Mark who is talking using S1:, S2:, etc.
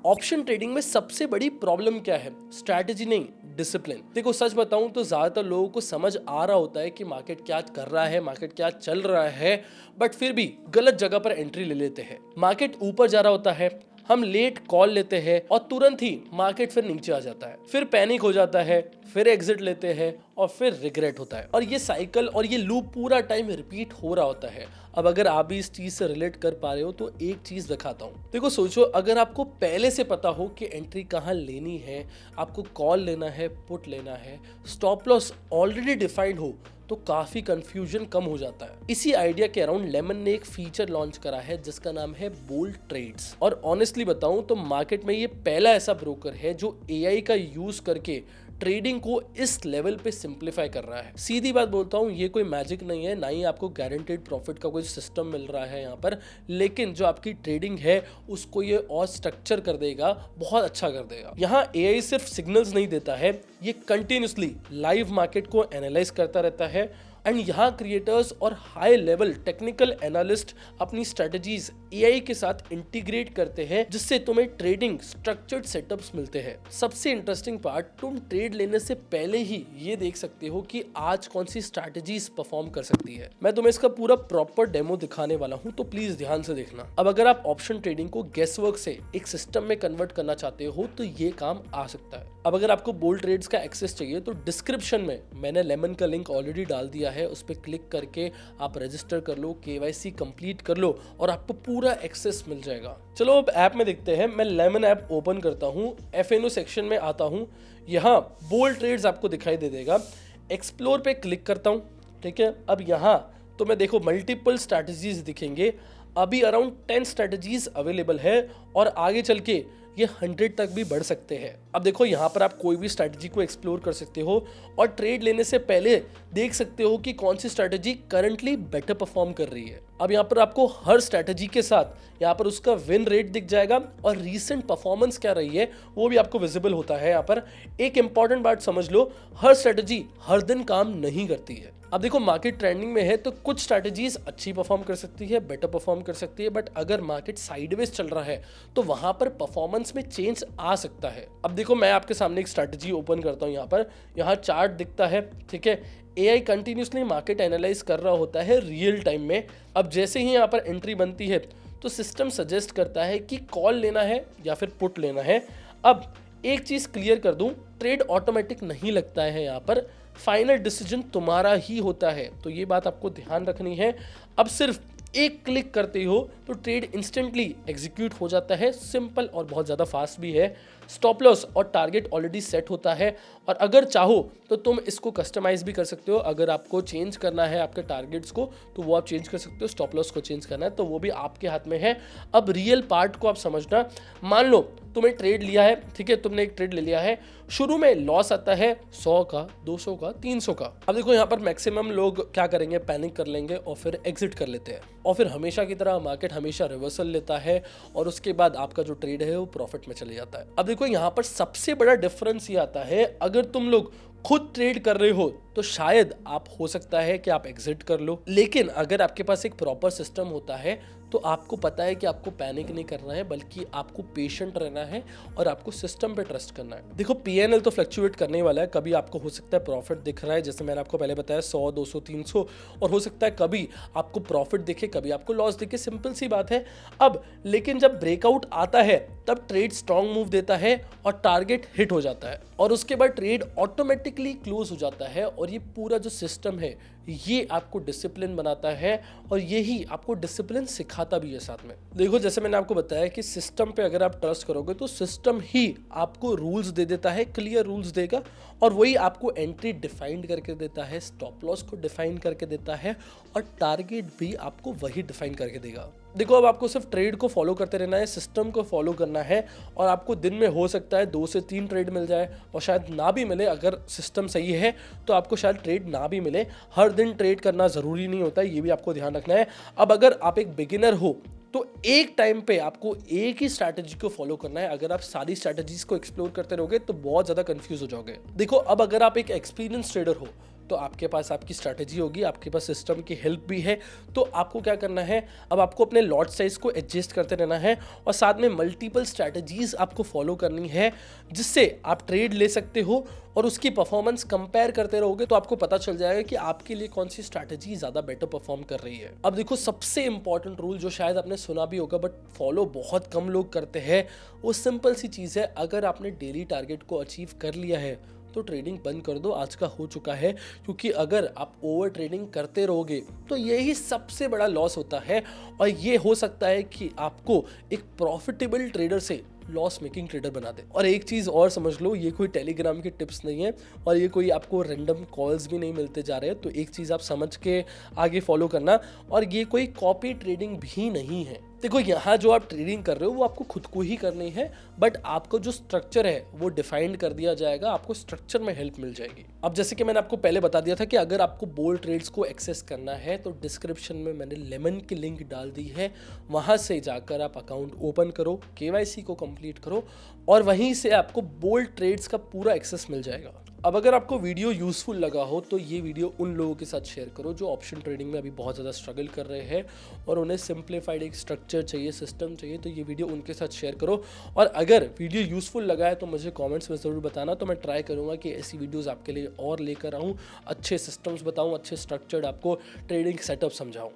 S1: Option trading में सबसे बड़ी प्रॉब्लम क्या है? स्ट्रैटेजी नहीं, डिसिप्लिन। देखो सच बताऊं तो ज्यादातर लोगों को समझ आ रहा होता है कि मार्केट क्या कर रहा है, मार्केट क्या चल रहा है, बट फिर भी गलत जगह पर एंट्री ले लेते हैं। मार्केट ऊपर जा रहा होता है, हम लेट कॉल लेते हैं और तुरंत ही मार्केट फिर नीचे आ जाता है, फिर पैनिक हो जाता है, फिर एग्जिट लेते हैं और फिर रिग्रेट होता है। और ये साइकिल और ये लूप पूरा टाइम रिपीट हो रहा होता है। अब अगर आप भी इस चीज से रिलेट कर पा रहे हो तो एक चीज दिखाता हूँ। देखो सोचो, अगर आपको पहले से पता हो कि एंट्री कहाँ लेनी है, आपको कॉल लेना है, पुट लेना है, स्टॉप लॉस ऑलरेडी डिफाइंड हो, तो काफी कंफ्यूजन कम हो जाता है। इसी आइडिया के अराउंड लेमन ने एक फीचर लॉन्च करा है जिसका नाम है बोल्ड ट्रेड्स। और ऑनेस्टली बताऊं तो मार्केट में ये पहला ऐसा ब्रोकर है जो एआई का यूज करके ट्रेडिंग को इस लेवल पे सिंप्लीफाई कर रहा है। सीधी बात बोलता हूँ, ये कोई मैजिक नहीं है, ना ही आपको गारंटेड प्रॉफिट का कोई सिस्टम मिल रहा है यहाँ पर, लेकिन जो आपकी ट्रेडिंग है उसको ये और स्ट्रक्चर कर देगा, बहुत अच्छा कर देगा। यहाँ एआई सिर्फ सिग्नल्स नहीं देता है, ये कंटिन्यूसली लाइव मार्केट को एनालाइज करता रहता है एंड यहाँ क्रिएटर्स और हाई लेवल टेक्निकल एनालिस्ट अपनी स्ट्रेटजीज एआई के साथ इंटीग्रेट करते हैं, जिससे तुम्हें ट्रेडिंग स्ट्रक्चर्ड सेटअप्स मिलते हैं। सबसे इंटरेस्टिंग पार्ट, तुम ट्रेड लेने से पहले ही ये देख सकते हो कि आज कौन सी स्ट्रैटेजीज परफॉर्म कर सकती है। मैं तुम्हें इसका पूरा प्रॉपर डेमो दिखाने वाला हूँ, तो प्लीज ध्यान से देखना। अब अगर आप ऑप्शन ट्रेडिंग को गेस वर्क से एक सिस्टम में कन्वर्ट करना चाहते हो तो ये काम आ सकता है। अब अगर आपको बोल्ड ट्रेड्स का एक्सेस चाहिए तो डिस्क्रिप्शन में मैंने लेमन का लिंक ऑलरेडी डाल दिया है, उस पर क्लिक करके आप रजिस्टर कर लो, केवाईसी कंप्लीट कर लो और आपको पूरा एक्सेस मिल जाएगा। चलो अब ऐप में देखते हैं। मैं लेमन ऐप ओपन करता हूँ, एफएनओ सेक्शन में आता हूँ, यहाँ बोल्ड ट्रेड्स आपको दिखाई दे देगा। एक्सप्लोर पे क्लिक करता हूँ, ठीक है। अब यहाँ तो मैं देखो मल्टीपल स्ट्रैटेजीज दिखेंगे, अभी अराउंड 10 स्ट्रैटेजीज अवेलेबल है और आगे चल के ये 100 तक भी बढ़ सकते हैं। अब देखो यहाँ पर आप कोई भी स्ट्रैटेजी को एक्सप्लोर कर सकते हो और ट्रेड लेने से पहले देख सकते हो कि कौन सी स्ट्रैटेजी करंटली बेटर परफॉर्म कर रही है। अब यहाँ पर आपको हर स्ट्रैटेजी के साथ यहाँ पर उसका विन रेट दिख जाएगा और रीसेंट परफॉर्मेंस क्या रही है वो भी आपको विजिबल होता है। यहाँ पर एक इंपॉर्टेंट बात समझ लो, हर स्ट्रैटेजी हर दिन काम नहीं करती है। अब देखो मार्केट ट्रेंडिंग में है तो कुछ स्ट्रैटेजीज अच्छी परफॉर्म कर सकती है, बेटर परफॉर्म कर सकती है, बट अगर मार्केट साइडवेज चल रहा है तो वहां पर परफॉर्मेंस में चेंज आ सकता है। अब देखो मैं आपके सामने एक स्ट्रैटेजी ओपन करता हूं, यहाँ चार्ट दिखता है, ठीक है। एआई कंटिन्यूसली मार्केट एनालाइज कर रहा होता है रियल टाइम में। अब जैसे ही यहाँ पर एंट्री बनती है तो सिस्टम सजेस्ट करता है कि कॉल लेना है या फिर पुट लेना है। अब एक चीज क्लियर कर दूं, ट्रेड ऑटोमेटिक नहीं लगता है, यहाँ पर फाइनल डिसीजन तुम्हारा ही होता है, तो ये बात आपको ध्यान रखनी है। अब सिर्फ एक क्लिक करते हो तो ट्रेड इंस्टेंटली एग्जीक्यूट हो जाता है, सिंपल और बहुत ज़्यादा फास्ट भी है। स्टॉप लॉस और टारगेट ऑलरेडी सेट होता है और अगर चाहो तो तुम इसको कस्टमाइज भी कर सकते हो। अगर आपको चेंज करना है आपके टारगेट्स को तो वो आप चेंज कर सकते हो, स्टॉप लॉस को चेंज करना है तो वो भी आपके हाथ में है। अब रियल पार्ट को आप समझना, मान लो तुमने ट्रेड लिया है, ठीक है, तुमने एक ट्रेड ले लिया है, शुरू में लॉस आता है 100 का, 200 का, 300 का। अब देखो यहाँ पर मैक्सिमम लोग क्या करेंगे, पैनिक कर लेंगे और फिर एग्जिट कर लेते हैं और फिर हमेशा की तरह मार्केट हमेशा रिवर्सल लेता है और उसके बाद आपका जो ट्रेड है वो प्रॉफिट में चले जाता है। अब देखो यहाँ पर सबसे बड़ा डिफरेंस ये आता है, अगर तुम लोग खुद ट्रेड कर रहे हो तो शायद आप हो सकता है कि आप एग्जिट कर लो, लेकिन अगर आपके पास एक प्रॉपर सिस्टम होता है तो आपको पता है कि आपको पैनिक नहीं करना है, बल्कि आपको पेशेंट रहना है और आपको सिस्टम पे ट्रस्ट करना है। देखो पीएनएल तो फ्लक्चुएट करने वाला है, कभी आपको हो सकता है प्रॉफिट दिख रहा है, जैसे मैंने आपको पहले बताया 100, 200, 300, और हो सकता है कभी आपको प्रॉफिट दिखे, कभी आपको लॉस दिखे, सिंपल सी बात है। अब लेकिन जब ब्रेकआउट आता है तब ट्रेड स्ट्रॉन्ग मूव देता है और टारगेट हिट हो जाता है और उसके बाद ट्रेड ऑटोमेटिकली क्लोज हो जाता है। और ये पूरा जो सिस्टम है ये आपको डिसिप्लिन बनाता है और यही आपको डिसिप्लिन सिखाता भी है साथ में। देखो जैसे मैंने आपको बताया कि सिस्टम पे अगर आप ट्रस्ट करोगे तो सिस्टम ही आपको रूल्स दे देता है, क्लियर रूल्स देगा और वही आपको एंट्री डिफाइन करके देता है, स्टॉप लॉस को डिफाइन करके देता है और टारगेट भी आपको वही डिफाइन करके देगा। देखो अब आपको सिर्फ ट्रेड को फॉलो करते रहना है, सिस्टम को फॉलो करना है और आपको दिन में हो सकता है 2 से 3 ट्रेड मिल जाए और शायद ना भी मिले। अगर सिस्टम सही है तो आपको शायद ट्रेड ना भी मिले। हर दिन ट्रेड करना ज़रूरी नहीं होता, ये भी आपको ध्यान रखना है। अब अगर आप एक बिगिनर हो तो एक टाइम पे आपको एक ही स्ट्रैटेजी को फॉलो करना है। अगर आप सारी स्ट्रैटेजीज को एक्सप्लोर करते रहोगे तो बहुत ज़्यादा कंफ्यूज हो जाओगे। देखो अब अगर आप एक एक्सपीरियंस ट्रेडर हो तो आपके पास आपकी स्ट्रैटेजी होगी, आपके पास सिस्टम की हेल्प भी है। तो आपको क्या करना है, अब आपको अपने लॉट साइज को एडजस्ट करते रहना है और साथ में मल्टीपल स्ट्रैटेजीज आपको फॉलो करनी है, जिससे आप ट्रेड ले सकते हो और उसकी परफॉर्मेंस कंपेयर करते रहोगे तो आपको पता चल जाएगा कि आपके लिए कौन सी स्ट्रैटेजी ज़्यादा बेटर परफॉर्म कर रही है। अब देखो, सबसे इंपॉर्टेंट रूल जो शायद आपने सुना भी होगा बट फॉलो बहुत कम लोग करते हैं, वो सिंपल सी चीज़ है, अगर आपने डेली टारगेट को अचीव कर लिया है तो ट्रेडिंग बंद कर दो, आज का हो चुका है। क्योंकि अगर आप ओवर ट्रेडिंग करते रहोगे तो यही सबसे बड़ा लॉस होता है और ये हो सकता है कि आपको एक प्रॉफिटेबल ट्रेडर से लॉस मेकिंग ट्रेडर बना दे। और एक चीज़ और समझ लो, ये कोई टेलीग्राम की टिप्स नहीं है और ये कोई आपको रैंडम कॉल्स भी नहीं मिलते जा रहे हैं, तो एक चीज़ आप समझ के आगे फॉलो करना, और ये कोई कॉपी ट्रेडिंग भी नहीं है। देखो, यहाँ जो आप ट्रेडिंग कर रहे हो वो आपको खुद को ही करनी है, बट आपको जो स्ट्रक्चर है वो डिफाइंड कर दिया जाएगा, आपको स्ट्रक्चर में हेल्प मिल जाएगी। अब जैसे कि मैंने आपको पहले बता दिया था कि अगर आपको बोल्ड ट्रेड्स को एक्सेस करना है तो डिस्क्रिप्शन में मैंने लेमन की लिंक डाल दी है, वहाँ से जाकर आप अकाउंट ओपन करो, KYC को कंप्लीट करो और वहीं से आपको बोल्ड ट्रेड्स का पूरा एक्सेस मिल जाएगा। अब अगर आपको वीडियो यूज़फुल लगा हो तो ये वीडियो उन लोगों के साथ शेयर करो जो ऑप्शन ट्रेडिंग में अभी बहुत ज़्यादा स्ट्रगल कर रहे हैं और उन्हें सिंप्लीफाइड एक स्ट्रक्चर चाहिए, सिस्टम चाहिए, तो ये वीडियो उनके साथ शेयर करो। और अगर वीडियो यूज़फुल लगा है तो मुझे कमेंट्स में ज़रूर बताना, तो मैं ट्राई करूँगा कि ऐसी वीडियोज़ आपके लिए और लेकर आऊँ, अच्छे सिस्टम्स बताऊँ, अच्छे स्ट्रक्चर्ड आपको ट्रेडिंग सेटअप समझाऊँ।